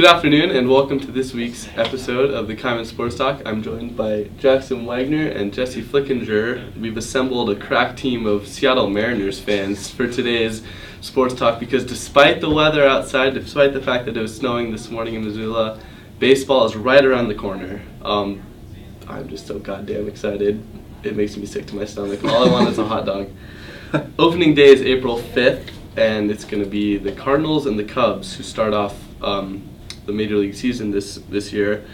Good afternoon and welcome to this week's episode of the Kaimin Sports Talk. I'm joined by Jackson Wagner and Jesse Flickinger. We've assembled a crack team of Seattle Mariners fans for today's Sports Talk because despite the weather outside, despite the fact that it was snowing this morning in Missoula, baseball is right around the corner. I'm just so goddamn excited. It makes me sick to my stomach. All I want is a hot dog. Opening day is April 5th, and it's going to be the Cardinals and the Cubs who start off the Major League season this year.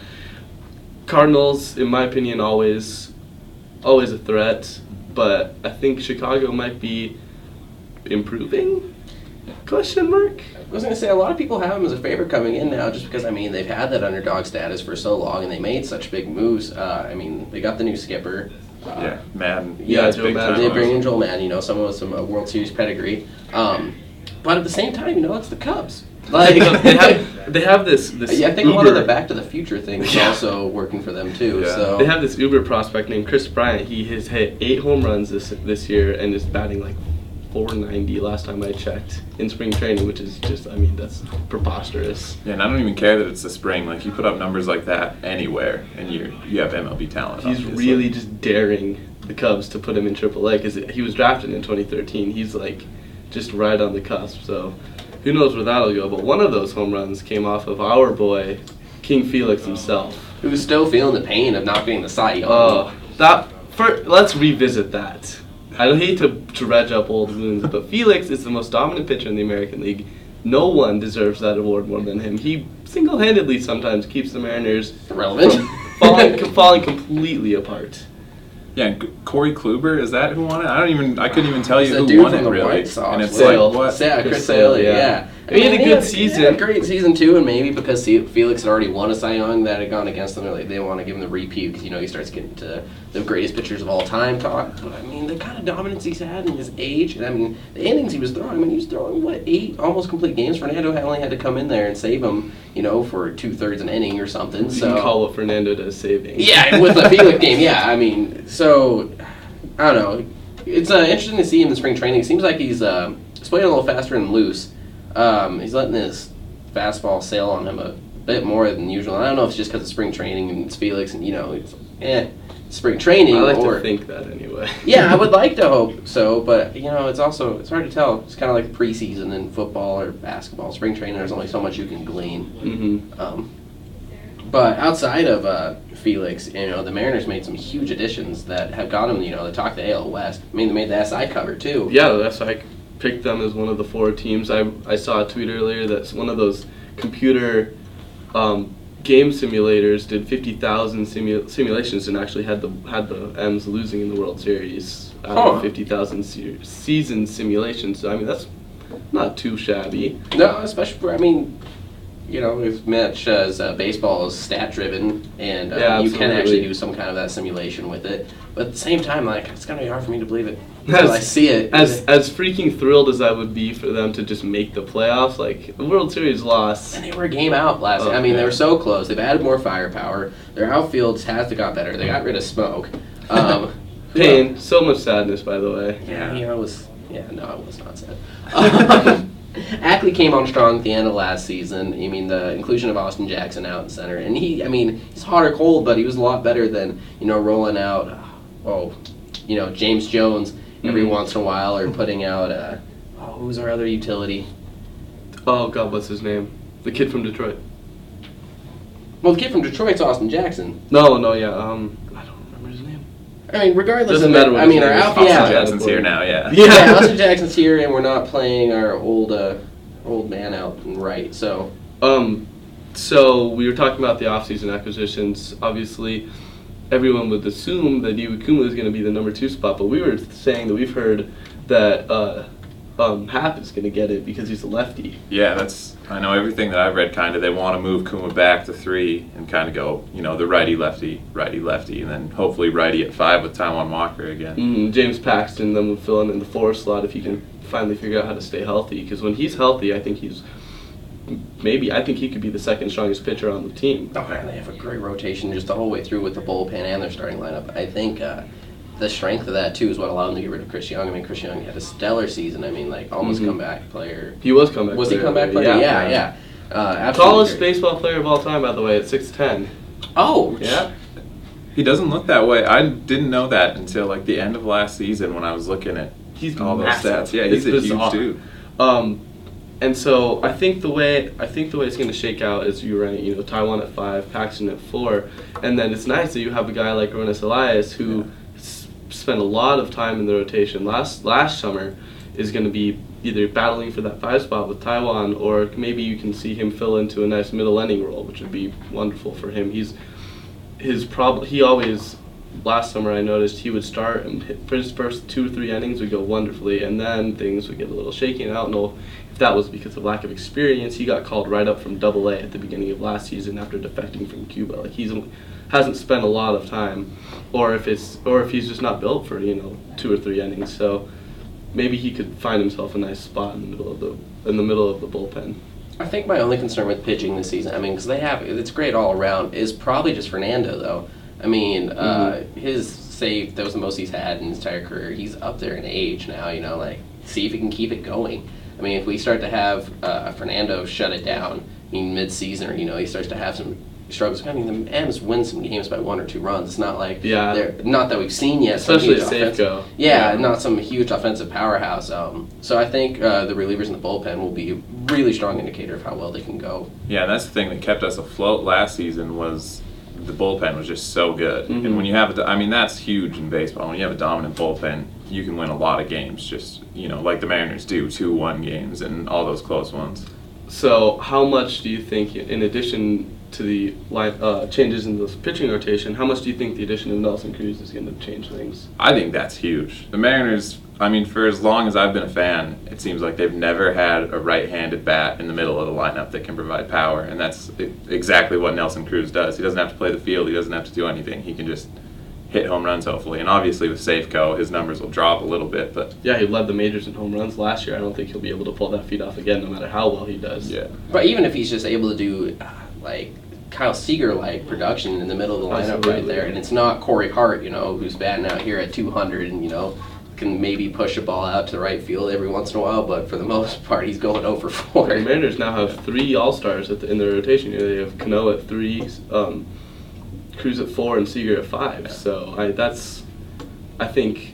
Cardinals, in my opinion, always a threat, but I think Chicago might be improving? Question mark? I was going to say, a lot of people have them as a favorite coming in now just because, they've had that underdog status for so long and they made such big moves. They got the new skipper. Madden. Joe Madden. They bring in Joel Madden, someone with some World Series pedigree. But at the same time, it's the Cubs. Like they have this I think Uber. a lot of the Back to the Future thing is also working for them too. Yeah. So They have this Uber prospect named Chris Bryant. He has hit 8 home runs this year and is batting like 490 last time I checked in spring training, which is just, that's preposterous. Yeah, and I don't even care that it's the spring. Like, you put up numbers like that anywhere, and you have MLB talent. He's obviously. really just daring the Cubs to put him in AAA because he was drafted in 2013. He's like just right on the cusp. So who knows where that'll go? But one of those home runs came off of our boy, King Felix himself. who's still feeling the pain of not getting the Cy Young. Let's revisit that. I don't hate to reg up old wounds, but Felix is the most dominant pitcher in the American League. No one deserves that award more than him. He single-handedly sometimes keeps the Mariners Irrelevant. falling completely apart. Yeah, and Corey Kluber, is that who won it? I couldn't even tell you It's the who dude won from it the really. White Sox. And it's Sale. like, what? Yeah, Chris Chris Sale, Sale, yeah. He had a good season. He had a great season too, and maybe because Felix had already won a Cy Young that had gone against them, they want to give him the repeat because he starts getting to the greatest pitchers of all time talk. But the kind of dominance he's had in his age, and the innings he was throwing. He was throwing 8 almost complete games. Fernando only had to come in there and save him, for 2/3 an inning or something. You So can call what Fernando does saving. yeah, with the Felix game, yeah. So I don't know. It's interesting to see him in spring training. It seems like he's playing a little faster and loose. He's letting his fastball sail on him a bit more than usual. I don't know if it's just because of spring training and it's Felix and, it's spring training. I like to think that anyway. Yeah, I would like to hope so, but, it's hard to tell. It's kind of like preseason in football or basketball. Spring training, there's only so much you can glean. Mm-hmm. But outside of Felix, the Mariners made some huge additions that have got them, to talk the AL West. They made the SI cover, too. Yeah, that's I picked them as one of the 4 teams. I saw a tweet earlier that's one of those computer game simulators did 50,000 simulations and actually had the M's losing in the World Series out of 50,000 season simulations. So that's not too shabby. No, especially for as much as baseball is stat driven, and you can actually do some kind of that simulation with it. But at the same time, it's gonna be hard for me to believe it until I see it. As freaking thrilled as I would be for them to just make the playoffs, the World Series loss. And they were a game out last year. They were so close. They've added more firepower. Their outfield has got better. They got rid of Smoke. Pain, so much sadness, by the way. Yeah, it was not sad. Ackley came on strong at the end of last season. The inclusion of Austin Jackson out in center, and he's hot or cold, but he was a lot better than rolling out, James Jones every once in a while, or putting out, who's our other utility? Oh God, what's his name? The kid from Detroit. Well, the kid from Detroit's Austin Jackson. No, yeah, I don't remember his name. Regardless, Doesn't matter what our outfield. Austin Jackson's here now, yeah. Yeah, Austin Jackson's here, and we're not playing our old man out and right. So, so we were talking about the offseason acquisitions. Obviously, everyone would assume that Iwakuma is going to be the number 2 spot, but we were saying that we've heard that Happ is going to get it because he's a lefty. Yeah, I know everything that I've read they want to move Kuma back to 3 and kind of go, the righty-lefty, and then hopefully righty at 5 with Taijuan Walker again. James Paxton then will fill in the 4 slot if he can finally figure out how to stay healthy, because when he's healthy, I think he could be the second strongest pitcher on the team. Oh man, they have a great rotation just the whole way through with the bullpen and their starting lineup. I think the strength of that too is what allowed them to get rid of Chris Young. Chris Young had a stellar season. Almost comeback player. He was comeback. Was player. he comeback player? Yeah. Absolutely Tallest great. baseball player of all time, by the way, at 6'10". Oh, Yeah. He doesn't look that way. I didn't know that until like the end of last season when I was looking at He's all massive. those stats. Yeah, It's he's a bizarre. huge dude. And so I think the way it's going to shake out is you rank, Taiwan at 5, Paxton at 4, and then it's nice that you have a guy like Ronas Elias who spent a lot of time in the rotation last summer, is going to be either battling for that 5 spot with Taiwan, or maybe you can see him fill into a nice middle inning role, which would be wonderful for him. He always, last summer I noticed he would start and for his first 2 or 3 innings would go wonderfully, and then things would get a little shaky, and I don't know if that was because of lack of experience. He got called right up from Double A at the beginning of last season after defecting from Cuba. Like hasn't spent a lot of time, or if he's just not built for 2 or 3 innings. So maybe he could find himself a nice spot in the middle of the bullpen. I think my only concern with pitching this season, because it's great all around, is probably just Fernando, though. His save, that was the most he's had in his entire career. He's up there in age now, see if he can keep it going. If we start to have Fernando shut it down mid-season, or, he starts to have some struggles. The M's win some games by 1 or 2 runs. It's not like not that we've seen yet. Especially at Safeco. Not some huge offensive powerhouse. So I think the relievers in the bullpen will be a really strong indicator of how well they can go. Yeah, and that's the thing that kept us afloat last season was the bullpen was just so good. Mm-hmm. And when you have that's huge in baseball. When you have a dominant bullpen, you can win a lot of games. Just like the Mariners do, 2-1 games and all those close ones. So how much do you think, in addition to the changes in the pitching rotation, how much do you think the addition of Nelson Cruz is going to change things? I think that's huge. The Mariners, for as long as I've been a fan, it seems like they've never had a right-handed bat in the middle of the lineup that can provide power, and that's exactly what Nelson Cruz does. He doesn't have to play the field. He doesn't have to do anything. He can just hit home runs, hopefully. And obviously with Safeco, his numbers will drop a little bit. But yeah, he led the majors in home runs last year. I don't think he'll be able to pull that feat off again, no matter how well he does. Yeah. But even if he's just able to do, Kyle Seager-like production in the middle of the lineup right there, and it's not Corey Hart, who's batting out here at 200 and, can maybe push a ball out to the right field every once in a while, but for the most part, he's going 0 for 4. The Mariners now have 3 All-Stars in their rotation. They have Cano at 3, Cruz at 4, and Seager at 5. Yeah. So I think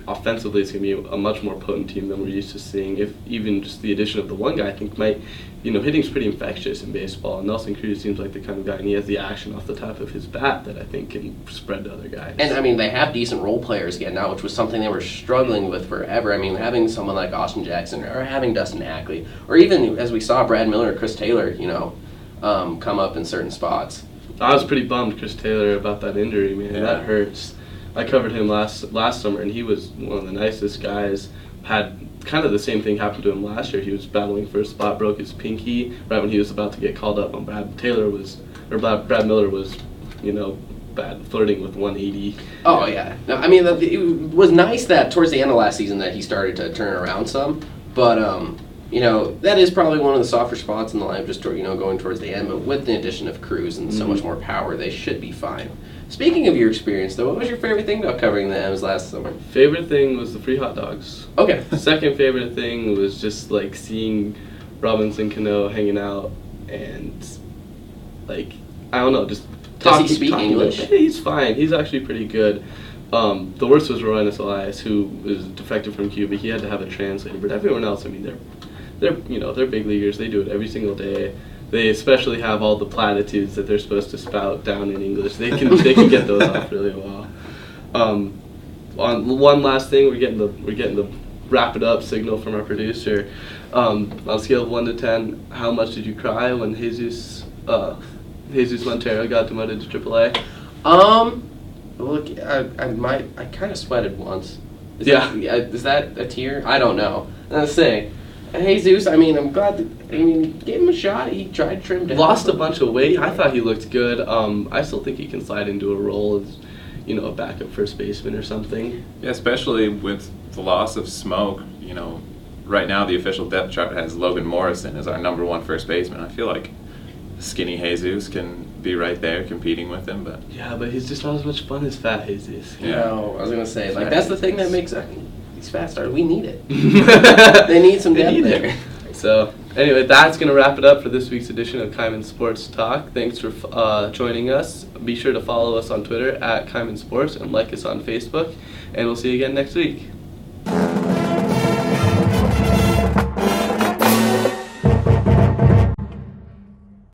offensively it's going to be a much more potent team than we're used to seeing. If even just the addition of the one guy, I think might, hitting's pretty infectious in baseball. And Nelson Cruz seems like the kind of guy, and he has the action off the top of his bat that I think can spread to other guys. And they have decent role players again now, which was something they were struggling with forever. Having someone like Austin Jackson or having Dustin Ackley, or even as we saw Brad Miller or Chris Taylor, come up in certain spots. I was pretty bummed, Chris Taylor, about that injury, man. Yeah. That hurts. I covered him last summer, and he was one of the nicest guys. Had kind of the same thing happen to him last year. He was battling for a spot, broke his pinky right when he was about to get called up. And Brad Miller was, bad, flirting with 180. Oh yeah, no, it was nice that towards the end of last season that he started to turn around some, but that is probably one of the softer spots in the lineup, just going towards the end. But with the addition of Cruz and so much more power, they should be fine. Speaking of your experience, though, what was your favorite thing about covering the M's last summer? Favorite thing was the free hot dogs. Okay. Second favorite thing was just seeing Robinson Cano hanging out and I don't know, just Does he speak English? Yeah, he's fine. He's actually pretty good. The worst was Ronas Elias, who was defected from Cuba. He had to have a translator, but everyone else, they're big leaguers. They do it every single day. They especially have all the platitudes that they're supposed to spout down in English. They can get those off really well. On one last thing, we're getting the wrap it up signal from our producer. On a scale of 1 to 10, how much did you cry when Jesus Montero got demoted to AAA? Look, I kind of sweated once. Is that a tear? I don't know. Let's say. Jesus, I'm glad gave him a shot. He tried to trim down. Lost a bunch of weight. I thought he looked good. I still think he can slide into a role as, a backup first baseman or something. Yeah, especially with the loss of Smoke, right now the official depth chart has Logan Morrison as our number 1 first baseman. I feel like skinny Jesus can be right there competing with him, but yeah, but he's just not as much fun as fat Jesus. Yeah. No, I was gonna say that's the thing that makes these fast starters. We need it. They need some depth there. So Anyway, that's going to wrap it up for this week's edition of Kaimin Sports Talk. Thanks for joining us. Be sure to follow us on Twitter at Kaimin Sports and like us on Facebook. And we'll see you again next week.